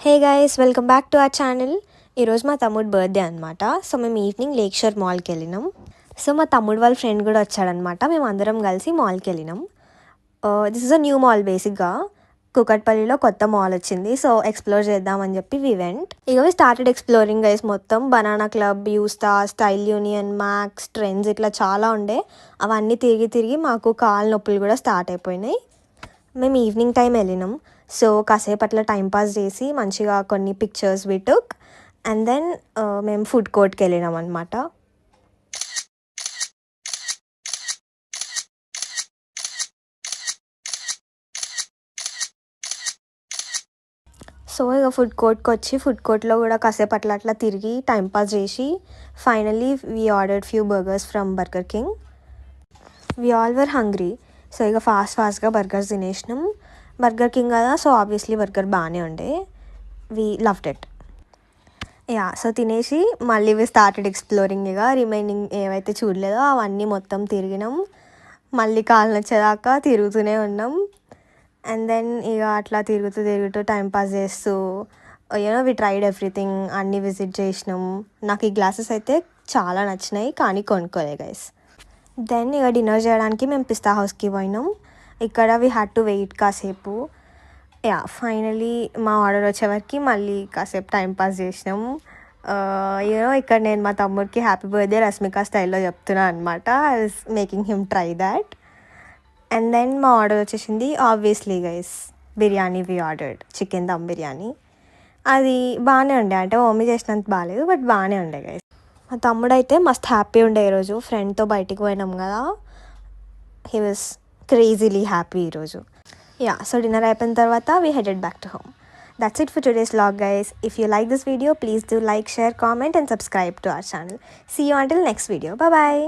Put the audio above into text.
Hey guys, welcome back to our channel. ఈరోజు మా తమ్ముడు బర్త్డే అనమాట. సో మేము ఈవినింగ్ లేక్ షోర్ మాల్కి వెళ్ళినాం. సో మా తమ్ముడు వాళ్ళ ఫ్రెండ్ కూడా వచ్చాడనమాట. మేము అందరం కలిసి మాల్కి వెళ్ళినాం. This is a new mall. బేసిక్గా కూకట్పల్లిలో కొత్త మాల్ వచ్చింది. సో ఎక్స్ప్లోర్ చేద్దామని చెప్పి వి వెంట్. ఇక వి స్టార్టెడ్ ఎక్స్ప్లోరింగ్ గైస్. మొత్తం banana club, Yousta, style union, Max, Trends ఇట్లా చాలా ఉండే. అవన్నీ తిరిగి తిరిగి మాకు కాళ్ళ నొప్పులు కూడా స్టార్ట్ అయిపోయినాయి. మేము ఈవినింగ్ టైం వెళ్ళినాం. సో కాసేపు అట్లా టైంపాస్ చేసి మంచిగా కొన్ని pictures we took. And then మేము ఫుడ్ కోర్ట్కి వెళ్ళినాం అనమాట. సో ఇక ఫుడ్ కోర్ట్కి వచ్చి ఫుడ్ కోర్ట్లో కూడా కాసేపు అట్లా అట్లా తిరిగి టైంపాస్ చేసి finally we ordered few burgers from burger king. We all were hungry. So ఇక ఫాస్ట్గా బర్గర్స్ తినేసినాం. బర్గర్ కింగ్ కదా, సో ఆబ్వియస్లీ బర్గర్ బాగానే ఉండే. We loved it. సో తినేసి మళ్ళీ వి స్టార్టెడ్ ఎక్స్ప్లోరింగ్. ఇక రిమైనింగ్ ఏవైతే చూడలేదో అవన్నీ మొత్తం తిరిగినాం. మళ్ళీ కాళ్ళు నచ్చేదాకా తిరుగుతూనే ఉన్నాం. అండ్ దెన్ ఇక అట్లా తిరుగుతూ టైంపాస్ చేస్తూ వి ట్రైడ్ ఎవ్రీథింగ్. అన్నీ విజిట్ చేసినాం. నాకు ఈ గ్లాసెస్ అయితే చాలా నచ్చినాయి, కానీ కొనుక్కోలే గైస్. దెన్ ఇక డిన్నర్ చేయడానికి మేము పిస్తా హౌస్కి పోయినాం. ఇక్కడ వీ హ్యాడ్ టు వెయిట్ కాసేపు. ఫైనలీ మా ఆర్డర్ వచ్చేవరకు మళ్ళీ కాసేపు టైంపాస్ చేసినాం. ఇక్కడ నేను మా తమ్ముడికి హ్యాపీ బర్త్డే రష్మిక స్టైల్లో చెప్తున్నా అనమాట. I was making him try that. And then మా ఆర్డర్ వచ్చేసింది. Obviously guys, biryani we ordered, chicken dum biryani. అది బాగానే ఉండే, అంటే మమ్మీ చేసినంత బాగాలేదు, బట్ బాగానే ఉండే గైస్. మా తమ్ముడు అయితే మస్త్ హ్యాపీ ఉండే ఈరోజు. ఫ్రెండ్తో బయటికి పోయినాం కదా, హీ వాజ్ క్రేజీలీ హ్యాపీ ఈరోజు. సో డిన్నర్ అయిపోయిన తర్వాత we headed back to home. That's it for today's vlog guys. If you like this video, please do like, share, comment and subscribe to our channel. See you until next video. Bye bye.